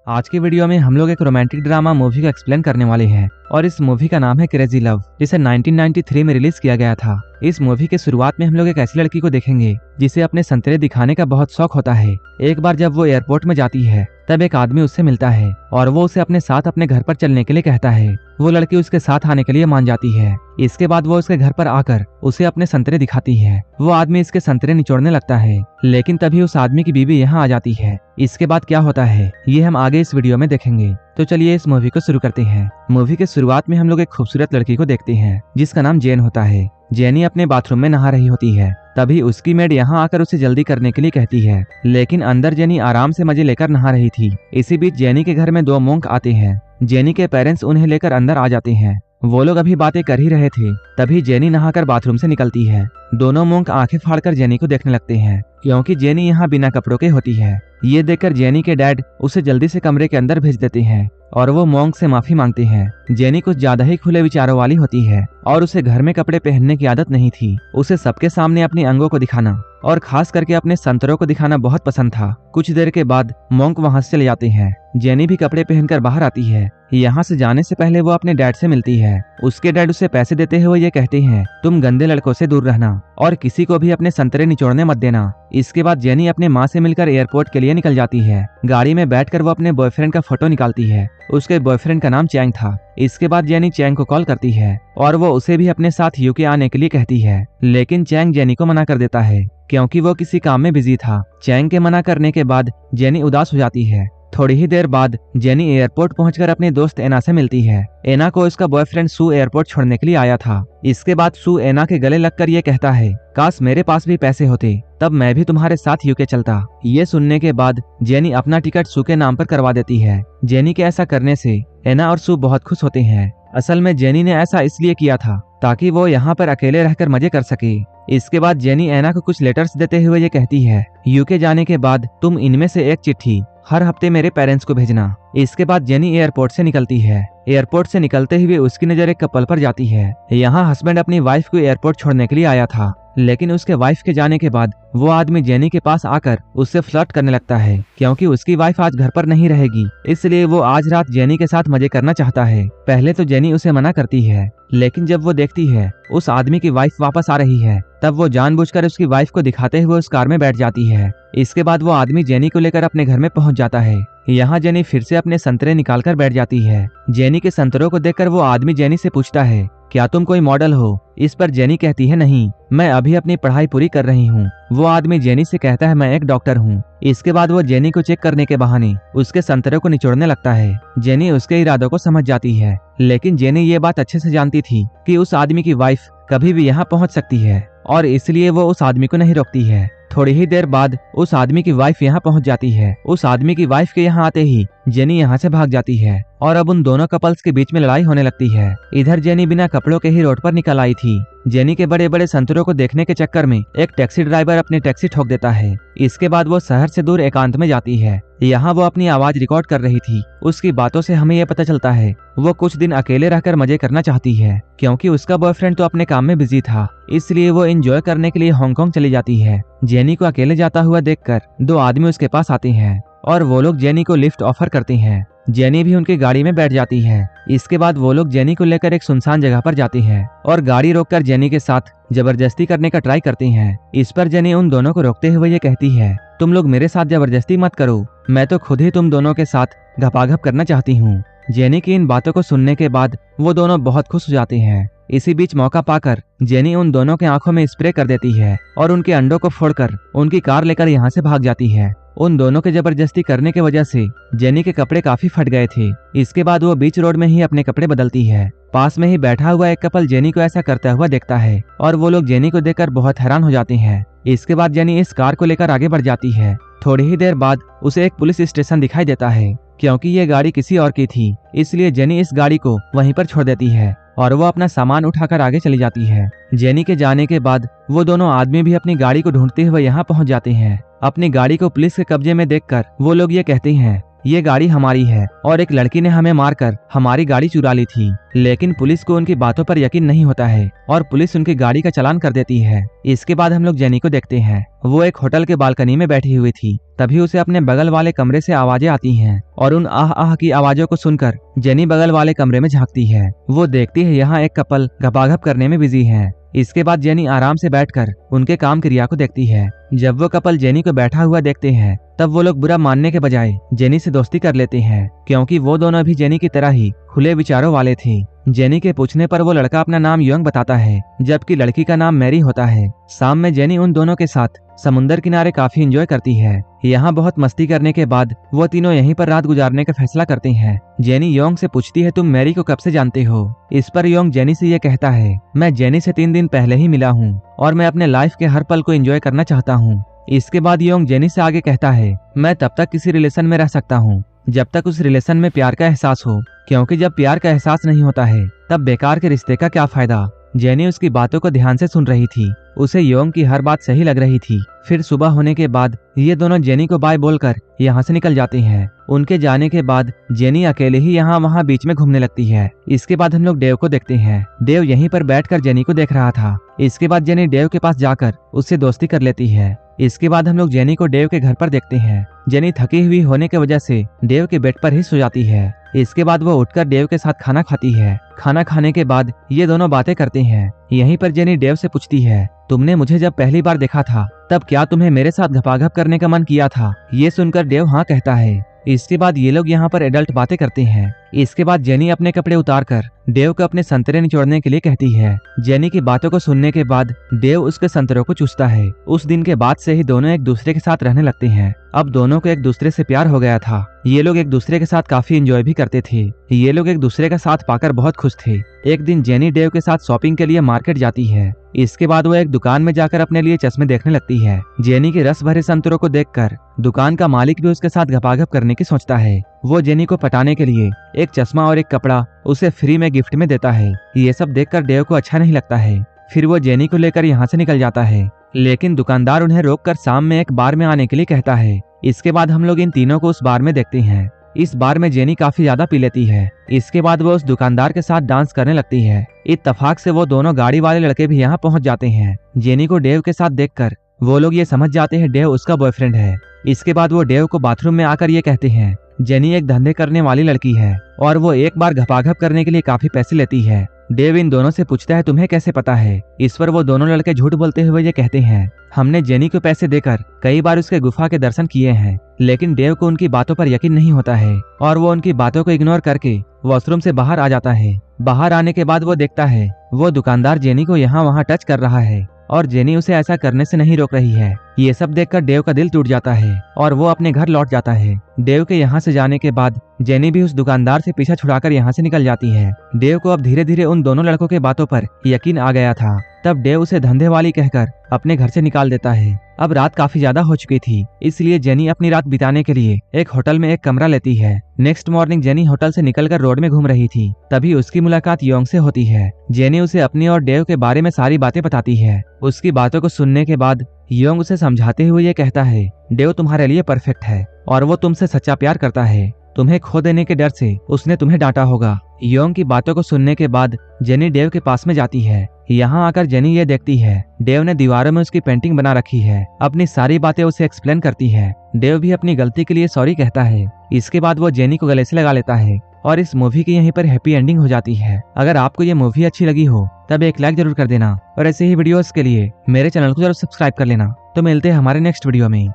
आज की वीडियो में हम लोग एक रोमांटिक ड्रामा मूवी को एक्सप्लेन करने वाले हैं और इस मूवी का नाम है क्रेजी लव, जिसे 1993 में रिलीज किया गया था। इस मूवी के शुरुआत में हम लोग एक ऐसी लड़की को देखेंगे जिसे अपने संतरे दिखाने का बहुत शौक होता है। एक बार जब वो एयरपोर्ट में जाती है तब एक आदमी उससे मिलता है और वो उसे अपने साथ अपने घर पर चलने के लिए कहता है। वो लड़की उसके साथ आने के लिए मान जाती है। इसके बाद वो उसके घर पर आकर उसे अपने संतरे दिखाती है। वो आदमी इसके संतरे निचोड़ने लगता है, लेकिन तभी उस आदमी की बीवी यहाँ आ जाती है। इसके बाद क्या होता है ये हम आगे इस वीडियो में देखेंगे। तो चलिए इस मूवी को शुरू करते हैं। मूवी के शुरुआत में हम लोग एक खूबसूरत लड़की को देखते हैं जिसका नाम जेन होता है। जेनी अपने बाथरूम में नहा रही होती है, तभी उसकी मेड यहाँ आकर उसे जल्दी करने के लिए कहती है, लेकिन अंदर जेनी आराम से मजे लेकर नहा रही थी। इसी बीच जेनी के घर में दो मोंक आते हैं। जेनी के पेरेंट्स उन्हें लेकर अंदर आ जाते हैं। वो लोग अभी बातें कर ही रहे थे, तभी जेनी नहाकर बाथरूम से निकलती है। दोनों मोंक आंखें फाड़कर जेनी को देखने लगते हैं क्योंकि जेनी यहाँ बिना कपड़ों के होती है। ये देखकर जेनी के डैड उसे जल्दी से कमरे के अंदर भेज देते हैं और वो मोंक से माफी मांगते हैं। जेनी कुछ ज्यादा ही खुले विचारों वाली होती है और उसे घर में कपड़े पहनने की आदत नहीं थी। उसे सबके सामने अपनी अंगों को दिखाना और खास करके अपने संतरों को दिखाना बहुत पसंद था। कुछ देर के बाद मोंक वहां से चले जाते हैं। जेनी भी कपड़े पहनकर बाहर आती है। यहाँ से जाने से पहले वो अपने डैड से मिलती है। उसके डैड उसे पैसे देते हुए ये कहते हैं, तुम गंदे लड़कों से दूर रहना और किसी को भी अपने संतरे निचोड़ने मत देना। इसके बाद जेनी अपने माँ से मिलकर एयरपोर्ट के लिए निकल जाती है। गाड़ी में बैठकर वो अपने बॉयफ्रेंड का फोटो निकालती है। उसके बॉयफ्रेंड का नाम चैंग था। इसके बाद जेनी चैंग को कॉल करती है और वो उसे भी अपने साथ यूके आने के लिए कहती है, लेकिन चैंग जेनी को मना कर देता है क्योंकि वो किसी काम में बिजी था। चैंग के मना करने के बाद जेनी उदास हो जाती है। थोड़ी ही देर बाद जेनी एयरपोर्ट पहुंचकर अपने दोस्त एना से मिलती है। एना को उसका बॉयफ्रेंड सू एयरपोर्ट छोड़ने के लिए आया था। इसके बाद सू एना के गले लगकर ये कहता है, काश मेरे पास भी पैसे होते, तब मैं भी तुम्हारे साथ यूके चलता। ये सुनने के बाद जेनी अपना टिकट सू के नाम पर करवा देती है। जेनी के ऐसा करने से एना और सू बहुत खुश होते हैं। असल में जेनी ने ऐसा इसलिए किया था ताकि वो यहाँ पर अकेले रहकर मजे कर सके। इसके बाद जेनी एना को कुछ लेटर्स देते हुए ये कहती है, यूके जाने के बाद तुम इनमें से एक चिट्ठी हर हफ्ते मेरे पेरेंट्स को भेजना। इसके बाद जेनी एयरपोर्ट से निकलती है। एयरपोर्ट से निकलते हुए उसकी नजर एक कपल पर जाती है। यहाँ हस्बैंड अपनी वाइफ को एयरपोर्ट छोड़ने के लिए आया था, लेकिन उसके वाइफ के जाने के बाद वो आदमी जेनी के पास आकर उससे फ्लर्ट करने लगता है क्योंकि उसकी वाइफ आज घर पर नहीं रहेगी, इसलिए वो आज रात जेनी के साथ मजे करना चाहता है। पहले तो जेनी उसे मना करती है, लेकिन जब वो देखती है उस आदमी की वाइफ वापस आ रही है, तब वो जानबूझकर उसकी वाइफ को दिखाते हुए उस कार में बैठ जाती है। इसके बाद वो आदमी जेनी को लेकर अपने घर में पहुंच जाता है। यहाँ जेनी फिर से अपने संतरे निकालकर बैठ जाती है। जेनी के संतरों को देखकर वो आदमी जेनी से पूछता है, क्या तुम कोई मॉडल हो? इस पर जेनी कहती है, नहीं, मैं अभी अपनी पढ़ाई पूरी कर रही हूँ। वो आदमी जेनी से कहता है, मैं एक डॉक्टर हूँ। इसके बाद वो जेनी को चेक करने के बहाने उसके संतरे को निचोड़ने लगता है। जेनी उसके इरादों को समझ जाती है, लेकिन जेनी ये बात अच्छे से जानती थी कि उस आदमी की वाइफ कभी भी यहाँ पहुँच सकती है और इसलिए वो उस आदमी को नहीं रोकती है। थोड़ी ही देर बाद उस आदमी की वाइफ यहाँ पहुंच जाती है। उस आदमी की वाइफ के यहाँ आते ही जेनी यहाँ से भाग जाती है और अब उन दोनों कपल्स के बीच में लड़ाई होने लगती है। इधर जेनी बिना कपड़ों के ही रोड पर निकल आई थी। जेनी के बड़े बड़े संतरों को देखने के चक्कर में एक टैक्सी ड्राइवर अपनी टैक्सी ठोक देता है। इसके बाद वो शहर से दूर एकांत में जाती है। यहाँ वो अपनी आवाज रिकॉर्ड कर रही थी। उसकी बातों से हमें यह पता चलता है वो कुछ दिन अकेले रहकर मजे करना चाहती है क्योंकि उसका बॉयफ्रेंड तो अपने काम में बिजी था, इसलिए वो एंजॉय करने के लिए हांगकांग चली जाती है। जेनी को अकेले जाता हुआ देखकर दो आदमी उसके पास आते हैं और वो लोग जेनी को लिफ्ट ऑफर करते हैं। जेनी भी उनकी गाड़ी में बैठ जाती है। इसके बाद वो लोग जेनी को लेकर एक सुनसान जगह पर जाते हैं और गाड़ी रोककर जेनी के साथ जबरदस्ती करने का ट्राई करते हैं। इस पर जेनी उन दोनों को रोकते हुए ये कहती है, तुम लोग मेरे साथ जबरदस्ती मत करो, मैं तो खुद ही तुम दोनों के साथ घपाघप करना चाहती हूँ। जेनी की इन बातों को सुनने के बाद वो दोनों बहुत खुश हो जाते हैं। इसी बीच मौका पाकर जेनी उन दोनों के आंखों में स्प्रे कर देती है और उनके अंडों को फोड़कर उनकी कार लेकर यहाँ से भाग जाती है। उन दोनों के जबरदस्ती करने की वजह से जेनी के कपड़े काफी फट गए थे। इसके बाद वो बीच रोड में ही अपने कपड़े बदलती है। पास में ही बैठा हुआ एक कपल जेनी को ऐसा करता हुआ देखता है और वो लोग जेनी को देखकर बहुत हैरान हो जाते हैं। इसके बाद जेनी इस कार को लेकर आगे बढ़ जाती है। थोड़ी ही देर बाद उसे एक पुलिस स्टेशन दिखाई देता है। क्योंकि ये गाड़ी किसी और की थी, इसलिए जेनी इस गाड़ी को वहीं पर छोड़ देती है और वो अपना सामान उठाकर आगे चली जाती है। जेनी के जाने के बाद वो दोनों आदमी भी अपनी गाड़ी को ढूंढते हुए यहाँ पहुँच जाते हैं। अपनी गाड़ी को पुलिस के कब्जे में देखकर वो लोग ये कहते हैं, ये गाड़ी हमारी है और एक लड़की ने हमें मारकर हमारी गाड़ी चुरा ली थी। लेकिन पुलिस को उनकी बातों पर यकीन नहीं होता है और पुलिस उनकी गाड़ी का चालान कर देती है। इसके बाद हम लोग जेनी को देखते हैं। वो एक होटल के बालकनी में बैठी हुई थी। तभी उसे अपने बगल वाले कमरे से आवाजें आती हैं और उन आह आह की आवाजों को सुनकर जेनी बगल वाले कमरे में झांकती है। वो देखती है यहाँ एक कपल घपाघप करने में बिजी है। इसके बाद जेनी आराम से बैठकर उनके काम क्रिया को देखती है। जब वो कपल जेनी को बैठा हुआ देखते हैं तब वो लोग बुरा मानने के बजाय जेनी से दोस्ती कर लेते हैं, क्योंकि वो दोनों भी जेनी की तरह ही खुले विचारों वाले थे। जेनी के पूछने पर वो लड़का अपना नाम योंग बताता है, जबकि लड़की का नाम मैरी होता है। शाम में जेनी उन दोनों के साथ समुंदर किनारे काफी एंजॉय करती है। यहाँ बहुत मस्ती करने के बाद वो तीनों यहीं पर रात गुजारने का फैसला करते हैं। जेनी योंग से पूछती है, तुम मैरी को कब से जानते हो? इस पर योंग जेनी से ये कहता है, मैं जेनी से 3 दिन पहले ही मिला हूँ और मैं अपने लाइफ के हर पल को एंजॉय करना चाहता हूँ। इसके बाद योंग जेनी से आगे कहता है, मैं तब तक किसी रिलेशन में रह सकता हूँ जब तक उस रिलेशन में प्यार का एहसास हो, क्योंकि जब प्यार का एहसास नहीं होता है तब बेकार के रिश्ते का क्या फायदा। जेनी उसकी बातों को ध्यान से सुन रही थी। उसे योंग की हर बात सही लग रही थी। फिर सुबह होने के बाद ये दोनों जेनी को बाय बोलकर यहाँ से निकल जाते हैं। उनके जाने के बाद जेनी अकेले ही यहाँ वहाँ बीच में घूमने लगती है। इसके बाद हम लोग डेव को देखते हैं। डेव यहीं पर बैठकर जेनी को देख रहा था। इसके बाद जेनी डेव के पास जाकर उससे दोस्ती कर लेती है। इसके बाद हम लोग जेनी को डेव के घर पर देखते हैं। जेनी थकी हुई होने की वजह से डेव के बेड पर ही सो जाती है। इसके बाद वो उठकर डेव के साथ खाना खाती है। खाना खाने के बाद ये दोनों बातें करते हैं। यहीं पर जेनी डेव से पूछती है, तुमने मुझे जब पहली बार देखा था तब क्या तुम्हें मेरे साथ घपाघप करने का मन किया था? ये सुनकर डेव हाँ कहता है। इसके बाद ये लोग यहाँ पर एडल्ट बातें करते हैं। इसके बाद जेनी अपने कपड़े उतारकर डेव को अपने संतरे निचोड़ने के लिए कहती है। जेनी की बातों को सुनने के बाद डेव उसके संतरों को चूसता है। उस दिन के बाद से ही दोनों एक दूसरे के साथ रहने लगते हैं। अब दोनों को एक दूसरे से प्यार हो गया था। ये लोग एक दूसरे के साथ काफी एंजॉय भी करते थे। ये लोग एक दूसरे का साथ पाकर बहुत खुश थे। एक दिन जेनी डेव के साथ शॉपिंग के लिए मार्केट जाती है। इसके बाद वो एक दुकान में जाकर अपने लिए चश्मे देखने लगती है। जेनी के रस भरे संतरों को देखकर दुकान का मालिक भी उसके साथ घपाघप करने की सोचता है। वो जेनी को पटाने के लिए एक चश्मा और एक कपड़ा उसे फ्री में गिफ्ट में देता है। ये सब देखकर डेव को अच्छा नहीं लगता है। फिर वो जेनी को लेकर यहाँ से निकल जाता है, लेकिन दुकानदार उन्हें रोककर शाम में एक बार में आने के लिए कहता है। इसके बाद हम लोग इन तीनों को उस बार में देखते हैं। इस बार में जेनी काफी ज्यादा पी लेती है। इसके बाद वो उस दुकानदार के साथ डांस करने लगती है। इत्तेफाक से वो दोनों गाड़ी वाले लड़के भी यहाँ पहुँच जाते हैं। जेनी को डेव के साथ देखकर वो लोग ये समझ जाते हैं डेव उसका बॉयफ्रेंड है। इसके बाद वो डेव को बाथरूम में आकर ये कहते हैं, जेनी एक धंधे करने वाली लड़की है और वो एक बार घपाघप करने के लिए काफी पैसे लेती है। डेव इन दोनों से पूछता है, तुम्हें कैसे पता है? इस पर वो दोनों लड़के झूठ बोलते हुए ये कहते हैं, हमने जेनी को पैसे देकर कई बार उसके गुफा के दर्शन किए हैं। लेकिन डेव को उनकी बातों पर यकीन नहीं होता है और वो उनकी बातों को इग्नोर करके वॉशरूम से बाहर आ जाता है। बाहर आने के बाद वो देखता है वो दुकानदार जेनी को यहाँ वहाँ टच कर रहा है और जेनी उसे ऐसा करने से नहीं रोक रही है। ये सब देखकर डेव का दिल टूट जाता है और वो अपने घर लौट जाता है। डेव के यहाँ से जाने के बाद जेनी भी उस दुकानदार से पीछा छुड़ाकर यहाँ से निकल जाती है। डेव को अब धीरे धीरे उन दोनों लड़कों के बातों पर यकीन आ गया था। तब डेव उसे धंधे वाली कहकर अपने घर से निकाल देता है। अब रात काफी ज्यादा हो चुकी थी, इसलिए जेनी अपनी रात बिताने के लिए एक होटल में एक कमरा लेती है। नेक्स्ट मॉर्निंग जेनी होटल से निकलकर रोड में घूम रही थी। तभी उसकी मुलाकात योंग से होती है। जेनी उसे अपनी और डेव के बारे में सारी बातें बताती है। उसकी बातों को सुनने के बाद योंग उसे समझाते हुए ये कहता है, डेव तुम्हारे लिए परफेक्ट है और वो तुमसे सच्चा प्यार करता है। तुम्हें खो देने के डर से उसने तुम्हें डांटा होगा। योंग की बातों को सुनने के बाद जेनी डेव के पास में जाती है। यहाँ आकर जेनी ये देखती है डेव ने दीवारों में उसकी पेंटिंग बना रखी है। अपनी सारी बातें उसे एक्सप्लेन करती है। डेव भी अपनी गलती के लिए सॉरी कहता है। इसके बाद वो जेनी को गले से लगा लेता है और इस मूवी की यहीं पर हैप्पी एंडिंग हो जाती है। अगर आपको ये मूवी अच्छी लगी हो तब एक लाइक जरूर कर देना और ऐसे ही वीडियोस के लिए मेरे चैनल को जरूर सब्सक्राइब कर लेना। तो मिलते हैं हमारे नेक्स्ट वीडियो में।